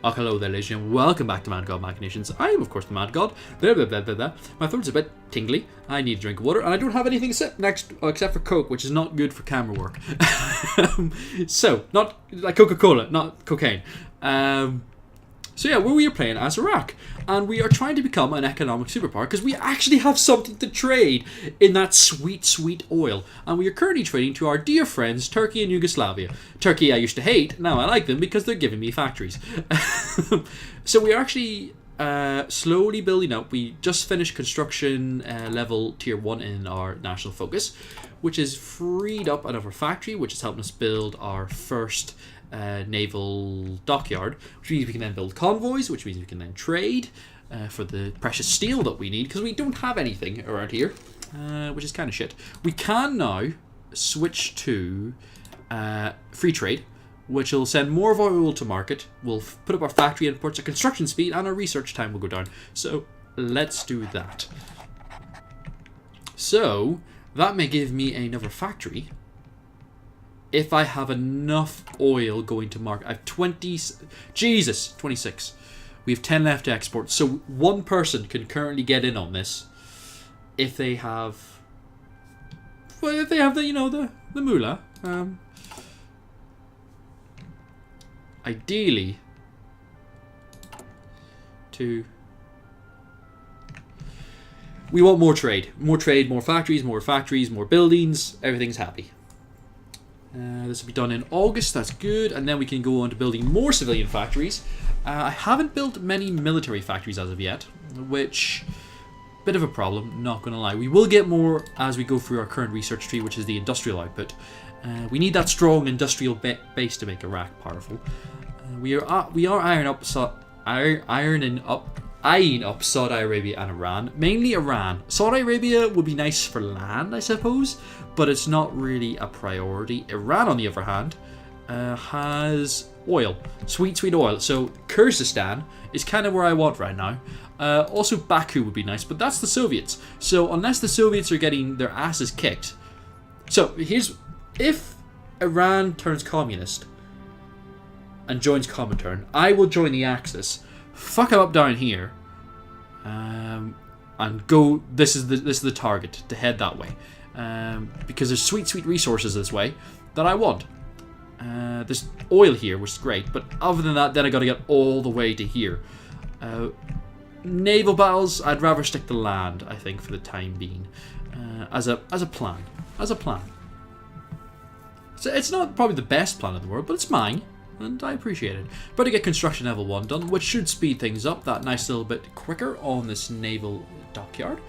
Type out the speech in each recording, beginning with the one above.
Oh, hello there, ladies and welcome back to Madgod Machinations. I am, of course, the Madgod. Blah, blah, blah, blah, blah. My throat's a bit tingly. I need a drink of water, and I don't have anything to sit next except for Coke, which is not good for camera work. So, not like Coca-Cola, not cocaine. So yeah, we are playing as Iraq, and we are trying to become an economic superpower because we actually have something to trade in that sweet, sweet oil. And we are currently trading to our dear friends Turkey and Yugoslavia. Turkey I used to hate, now I like them because they're giving me factories. So we are actually slowly building up. We just finished construction level tier 1 in our national focus, which has freed up another factory, which is helping us build our first naval dockyard, which means we can then build convoys, which means we can then trade for the precious steel that we need, because we don't have anything around here, which is kind of shit. We can now switch to free trade, which will send more of our oil to market. We'll put up our factory inputs, our construction speed, and our research time will go down. So let's do that. So that may give me another factory if I have enough oil going to market. I have 26. We have 10 left to export. So one person can currently get in on this if they have, well, if they have the, the moolah. Ideally, we want more trade, more factories, more buildings. Everything's happy. This will be done in August, that's good, and then we can go on to building more civilian factories. I haven't built many military factories as of yet, which, bit of a problem, not going to lie. We will get more as we go through our current research tree, which is the industrial output. We need that strong industrial base to make Iraq powerful. We are eyeing up Saudi Arabia and Iran. Mainly Iran. Saudi Arabia would be nice for land, I suppose, but it's not really a priority. Iran, on the other hand, has oil. Sweet oil. So Kyrgyzstan is kind of where I want right now. Also Baku would be nice, but that's the Soviets. So unless the Soviets are getting their asses kicked. So if Iran turns communist and joins Comintern, I will join the Axis, fuck them up down here, and go. This is the target, to head that way, because there's sweet resources this way that I want. There's oil here, which is great, but other than that, then I got to get all the way to here. Naval battles, I'd rather stick to land, I think, for the time being, as a plan. So it's not probably the best plan in the world, but it's mine, and I appreciate it. Better get construction level 1 done, which should speed things up that nice little bit quicker on this naval dockyard.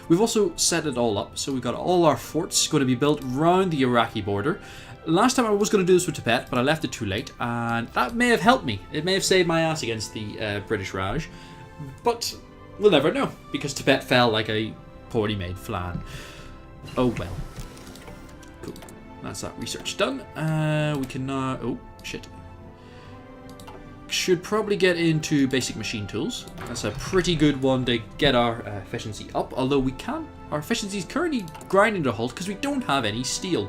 We've also set it all up, so we've got all our forts going to be built around the Iraqi border. Last time I was going to do this with Tibet, but I left it too late, and that may have helped me. It may have saved my ass against the British Raj, but we'll never know, because Tibet fell like a poorly made flan. Oh well. Cool. That's that research done. We can now... oh, shit. Should probably get into basic machine tools. That's a pretty good one to get our efficiency up, although we can't... our efficiency is currently grinding to a halt because we don't have any steel.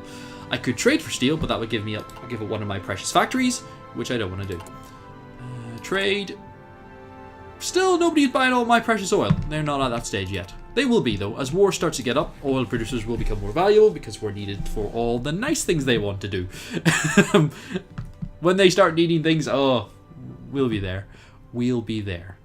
I could trade for steel, but that would give it one of my precious factories, which I don't want to do. Trade. Still, nobody's buying all my precious oil. They're not at that stage yet. They will be, though. As war starts to get up, oil producers will become more valuable because we're needed for all the nice things they want to do. When they start needing things, oh, we'll be there. We'll be there.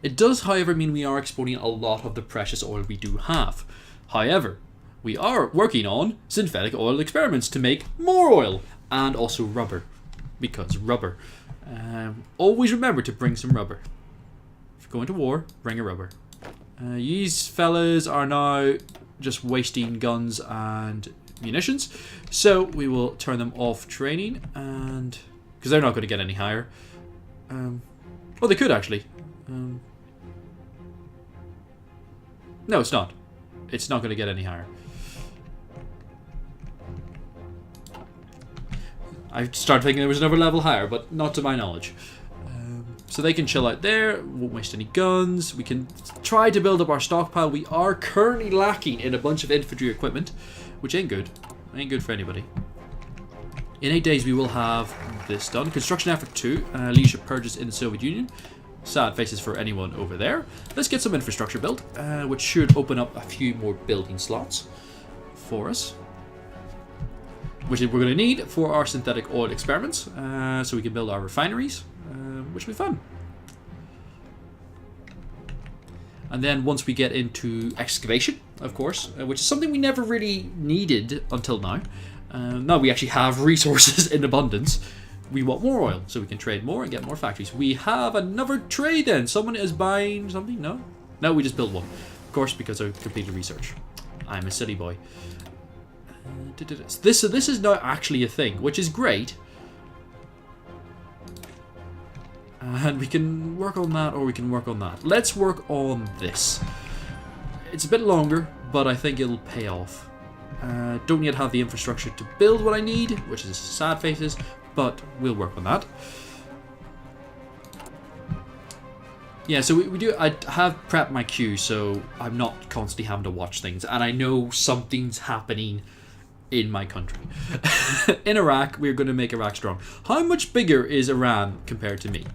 It does, however, mean we are exporting a lot of the precious oil we do have. However, we are working on synthetic oil experiments to make more oil, and also rubber, because rubber. Always remember to bring some rubber. If you're going to war, bring a rubber. These fellas are now just wasting guns and munitions, so we will turn them off training, and because they're not going to get any higher. Oh, they could actually. No, it's not. It's not going to get any higher. I started thinking there was another level higher, but not to my knowledge. So they can chill out there, won't waste any guns. We can try to build up our stockpile. We are currently lacking in a bunch of infantry equipment, which ain't good. Ain't good for anybody. In 8 days we will have this done. Construction effort 2. Leadership purges in the Soviet Union. Sad faces for anyone over there. Let's get some infrastructure built, which should open up a few more building slots for us, which we're going to need for our synthetic oil experiments, so we can build our refineries, which will be fun. And then once we get into excavation, of course, which is something we never really needed until now. Now we actually have resources in abundance. We want more oil, so we can trade more and get more factories. We have another trade then. Someone is buying something? No? No, we just built one. Of course, because I completed research. I'm a silly boy. This is now actually a thing, which is great. And we can work on that, or we can work on that. Let's work on this. It's a bit longer, but I think it'll pay off. Don't yet have the infrastructure to build what I need, which is sad faces, but we'll work on that. Yeah, so we do. I have prepped my queue, so I'm not constantly having to watch things, and I know something's happening in my country. In Iraq, we're going to make Iraq strong. How much bigger is Iran compared to me?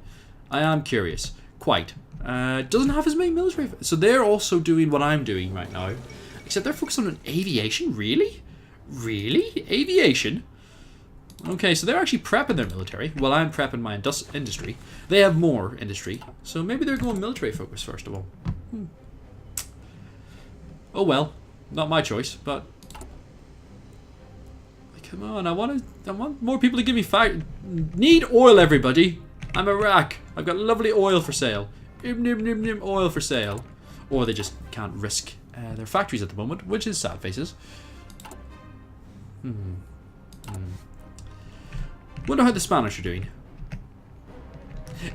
I am curious. Quite. Doesn't have as many military. So they're also doing what I'm doing right now, except they're focused on aviation. Really? Really? Aviation? Okay, so they're actually prepping their military while I'm prepping my industry. They have more industry, so maybe they're going military focus first of all. Oh well, not my choice, but come on, I want more people to give me fire. Need oil, everybody. I'm Iraq. I've got lovely oil for sale. Oil for sale. Or they just can't risk their factories at the moment, which is sad faces. Wonder how the Spanish are doing.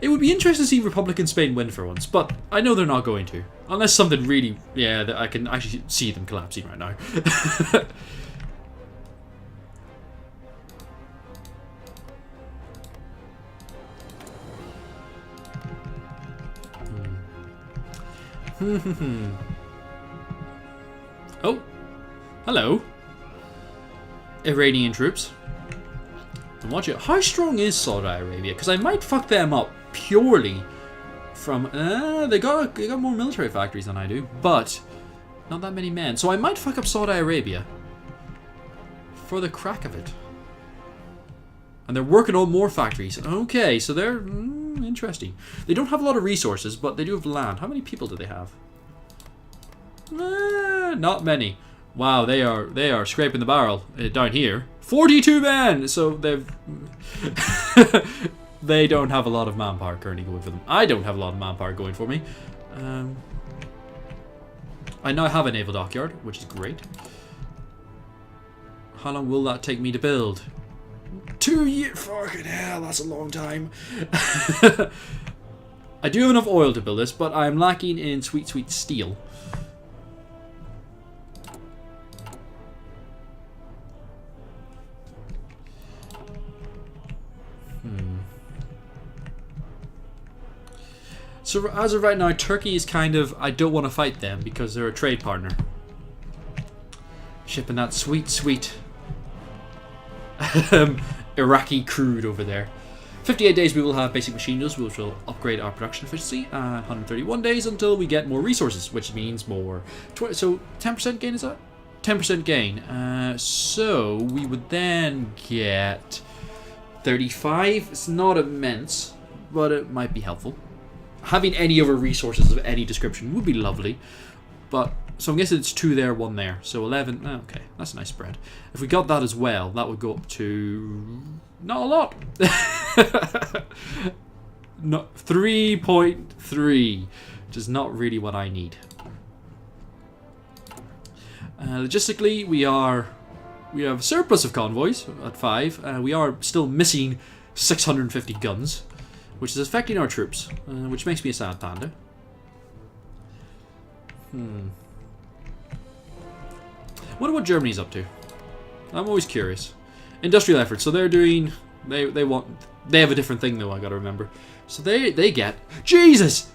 It would be interesting to see Republican Spain win for once, but I know they're not going to. Unless something really... Yeah, that I can actually see them collapsing right now. Oh. Hello. Iranian troops. And watch it. How strong is Saudi Arabia? Because I might fuck them up purely from... they got more military factories than I do, but not that many men. So I might fuck up Saudi Arabia for the crack of it. And they're working on more factories. Okay, so they're interesting. They don't have a lot of resources, but they do have land. How many people do they have? Not many. Wow, they are scraping the barrel down here. 42 men! So they've... they don't have a lot of manpower currently going for them. I don't have a lot of manpower going for me. I now have a naval dockyard, which is great. How long will that take me to build? 2 years? Fucking hell, that's a long time. I do have enough oil to build this, but I'm lacking in sweet, sweet steel. So as of right now, Turkey is kind of... I don't want to fight them because they're a trade partner. Shipping that sweet, sweet Iraqi crude over there. 58 days we will have basic machine tools, which will upgrade our production efficiency. 131 days until we get more resources, which means more... So 10% gain, is that? 10% gain. So we would then get 35. It's not immense, but it might be helpful. Having any other resources of any description would be lovely, but so I'm guessing it's 2 there, 1 there, so 11. Okay, that's a nice spread. If we got that as well, that would go up to not a lot. No, 3.3, which is not really what I need. Logistically, we have a surplus of convoys at 5. We are still missing 650 guns. Which is affecting our troops, which makes me a sad panda. Wonder what Germany's up to. I'm always curious. Industrial efforts. So they're doing. They have a different thing though. I gotta remember. So they get Jesus.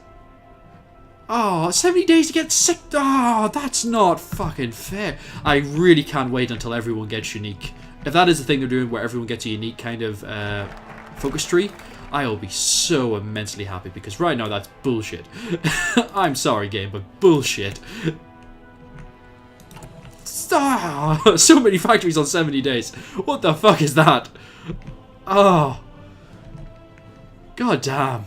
Oh, 70 days to get sick. Oh, that's not fucking fair. I really can't wait until everyone gets unique If that is the thing they're doing where everyone gets a unique kind of focus tree, I will be so immensely happy, because right now that's bullshit. I'm sorry, game, but bullshit. So many factories on 70 days. What the fuck is that? Oh. God damn.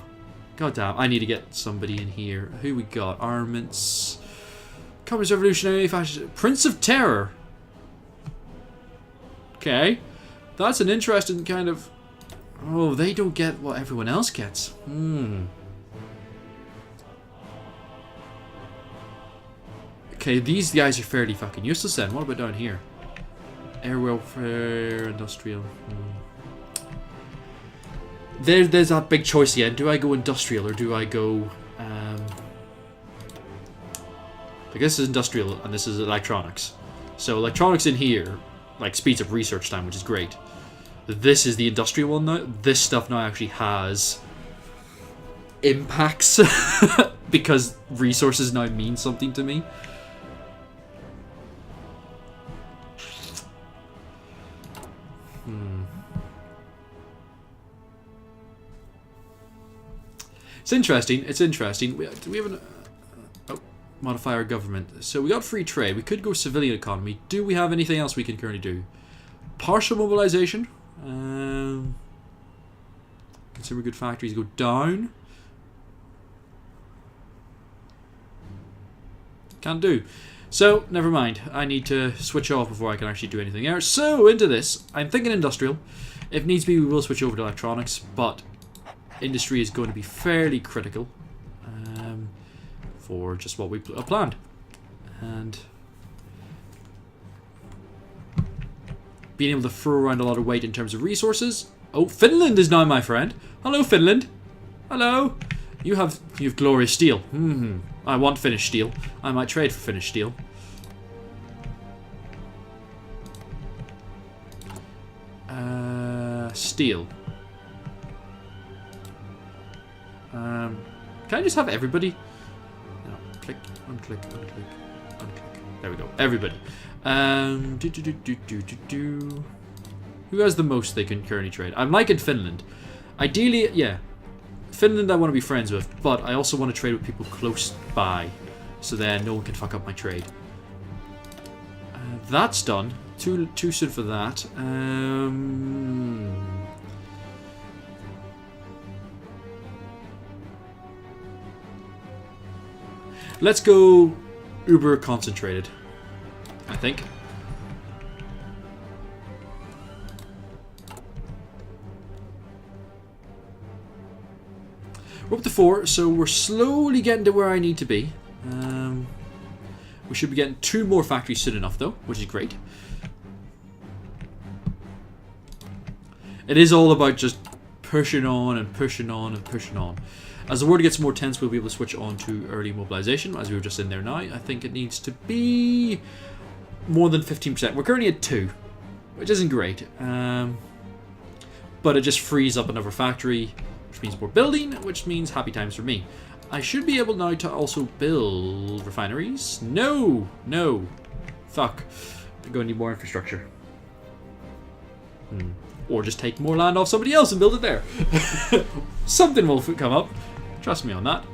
God damn. I need to get somebody in here. Who we got? Armaments. Communist Revolutionary Fascist. Prince of Terror. Okay. That's an interesting kind of... Oh, they don't get what everyone else gets. Okay, these guys are fairly fucking useless then. What about down here? Air welfare, industrial. There's that big choice again. Do I go industrial or do I go... Like this is industrial and this is electronics. So electronics in here, like, speeds up research time, which is great. This is the industrial one now. This stuff now actually has impacts because resources now mean something to me. It's interesting. It's interesting. Do we have an... modify our government. So we got free trade. We could go civilian economy. Do we have anything else we can currently do? Partial mobilization. Consumer good factories go down. Can't do. So, never mind. I need to switch off before I can actually do anything else. So, into this. I'm thinking industrial. If needs be, we will switch over to electronics. But industry is going to be fairly critical for just what we planned. And being able to throw around a lot of weight in terms of resources. Oh, Finland is now my friend. Hello, Finland. Hello. You have glorious steel. I want Finnish steel. I might trade for Finnish steel. Steel. Can I just have everybody? No, click, unclick, unclick, unclick. There we go. Everybody. Who has the most they can currently trade? I'm liking Finland. Ideally, yeah. Finland I want to be friends with, but I also want to trade with people close by, so then no one can fuck up my trade. That's done. Too soon for that. Let's go uber concentrated, I think. We're up to 4, so we're slowly getting to where I need to be. We should be getting 2 more factories soon enough, though, which is great. It is all about just pushing on and pushing on and pushing on. As the world gets more tense, we'll be able to switch on to early mobilization, as we were just in there now. I think it needs to be more than 15%. We're currently at 2, which isn't great. But it just frees up another factory, which means more building, which means happy times for me. I should be able now to also build refineries. No! No! Fuck. I'm going to need more infrastructure. Or just take more land off somebody else and build it there. Something will come up. Trust me on that.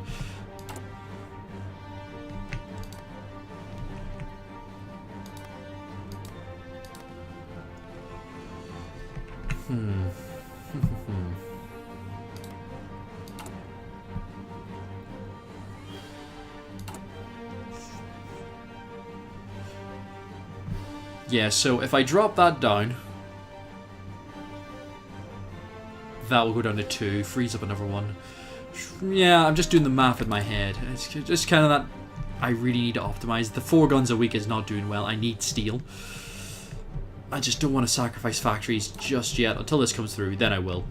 Yeah, so if I drop that down, that will go down to 2, frees up another one. Yeah, I'm just doing the math in my head. It's just kind of that I really need to optimize. The 4 guns a week is not doing well. I need steel. I just don't want to sacrifice factories just yet. Until this comes through, then I will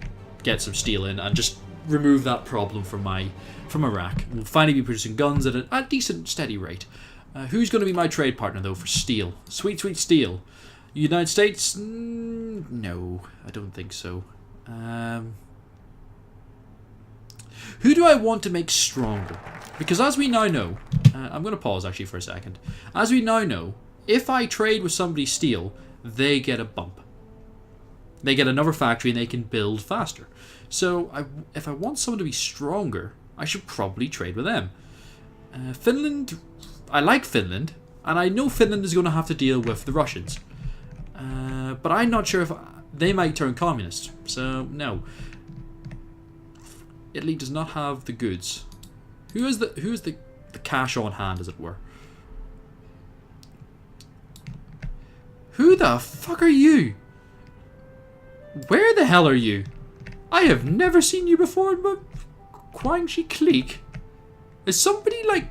get some steel in and just remove that problem from Iraq. We'll finally be producing guns at a decent, steady rate. Who's going to be my trade partner, though, for steel? Sweet, sweet steel. United States? No, I don't think so. Who do I want to make stronger? Because as we now know, I'm going to pause actually for a second. As we now know, if I trade with somebody steel, they get a bump. They get another factory and they can build faster. So if I want someone to be stronger, I should probably trade with them. Finland, I like Finland, and I know Finland is going to have to deal with the Russians. But I'm not sure if they might turn communist. So no. Italy does not have the goods. Who is the cash on hand, as it were? Who the fuck are you? Where the hell are you? I have never seen you before in my Guangxi clique. Is somebody like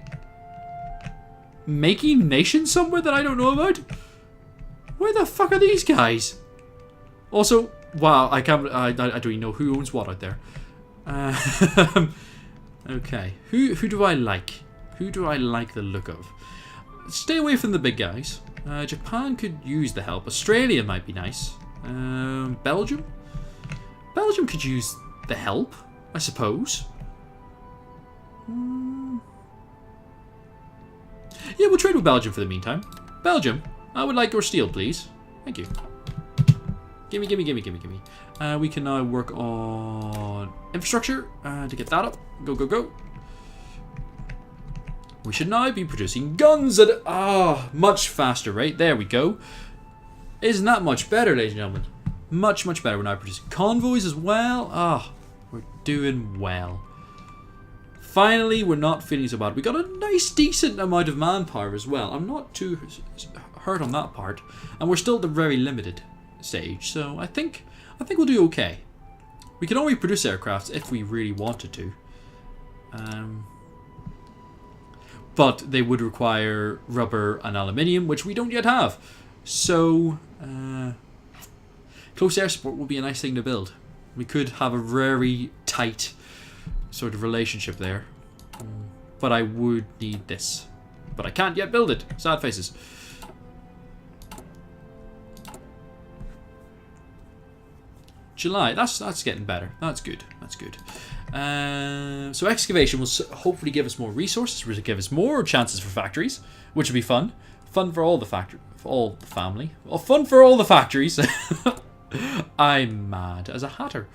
making nations somewhere that I don't know about? Where the fuck are these guys? Also, wow, I don't even know who owns what out there. Okay, who do I like? Who do I like the look of? Stay away from the big guys. Japan could use the help. Australia might be nice. Belgium? Belgium could use the help, I suppose. Yeah, we'll trade with Belgium for the meantime. Belgium, I would like your steel, please. Thank you. Gimme. We can now work on infrastructure to get that up. Go. We should now be producing guns at much faster rate. There we go. Isn't that much better, ladies and gentlemen? Much better. We're now producing convoys as well. We're doing well. Finally, we're not feeling so bad. We got a nice, decent amount of manpower as well. I'm not too hurt on that part, and we're still at the very limited stage. So I think we'll do okay. We can only produce aircrafts if we really wanted to. But they would require rubber and aluminium, which we don't yet have. So, close air support would be a nice thing to build. We could have a very tight sort of relationship there. But I would need this. But I can't yet build it. Sad faces. July. That's getting better. That's good. So excavation will hopefully give us more resources, will give us more chances for factories, which will be fun. Fun for all the family. Well, fun for all the factories. I'm mad as a hatter.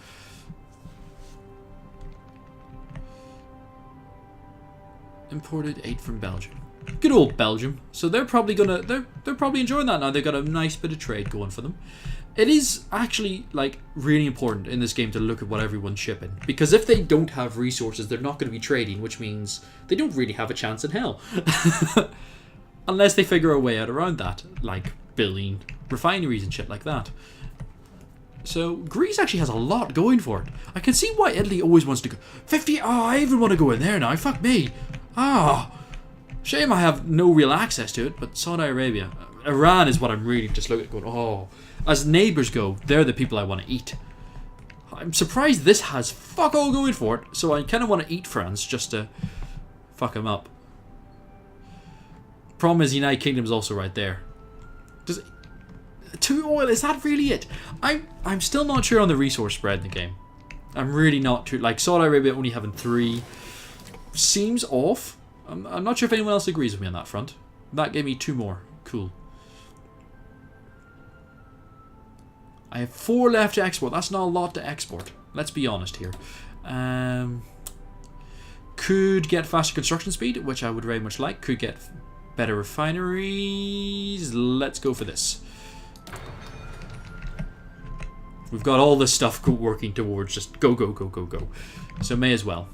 Imported 8 from Belgium. Good old Belgium. So they're probably they're probably enjoying that now. They've got a nice bit of trade going for them. It is actually like really important in this game to look at what everyone's shipping, because if they don't have resources, they're not going to be trading, which means they don't really have a chance in hell. Unless they figure a way out around that, like building refineries and shit like that. So Greece actually has a lot going for it. I can see why Italy always wants to go 50. I even want to go in there now. Fuck me. Shame I have no real access to it. But Saudi Arabia, Iran is what I'm really just looking at going, as neighbours go, they're the people I want to eat. I'm surprised this has fuck all going for it. So I kind of want to eat France just to fuck them up. Problem is, the United Kingdom is also right there. Does 2 oil, is that really it? I'm still not sure on the resource spread in the game. I'm really not too, like Saudi Arabia only having 3 seems off. I'm not sure if anyone else agrees with me on that front. That gave me 2 more. Cool. I have 4 left to export. That's not a lot to export. Let's be honest here. Could get faster construction speed, which I would very much like. Could get better refineries. Let's go for this. We've got all this stuff working towards just go. So may as well.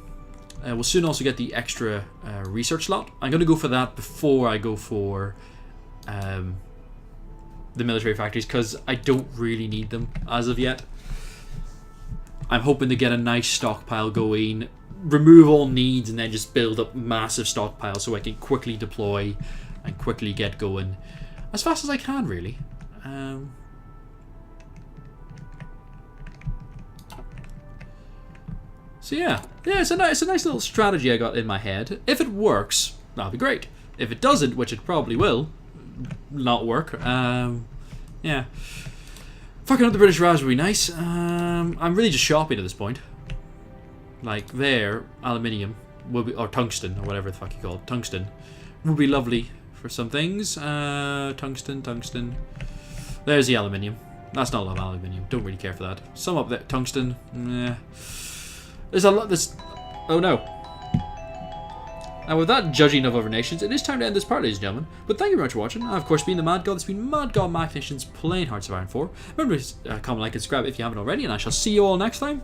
We'll soon also get the extra research slot. I'm going to go for that before I go for the military factories, because I don't really need them as of yet. I'm hoping to get a nice stockpile going, remove all needs, and then just build up massive stockpiles so I can quickly deploy and quickly get going as fast as I can, really. So yeah, it's a nice little strategy I got in my head. If it works, that'll be great. If it doesn't, which it probably will not work, yeah. Fucking up the British Raj would be nice. I'm really just shopping at this point. Like there, aluminium will be, or tungsten, or whatever the fuck you call it. Tungsten would be lovely for some things. Tungsten. There's the aluminium. That's not a lot of aluminium. Don't really care for that. Some up there. Tungsten. Meh. There's a lot. This. Oh no. And with that judging of other nations, it is time to end this part, ladies and gentlemen. But thank you very much for watching. I've, of course, been the Madgod. It's been Madgod Machinations playing Hearts of Iron 4. Remember to comment, like, and subscribe if you haven't already, and I shall see you all next time.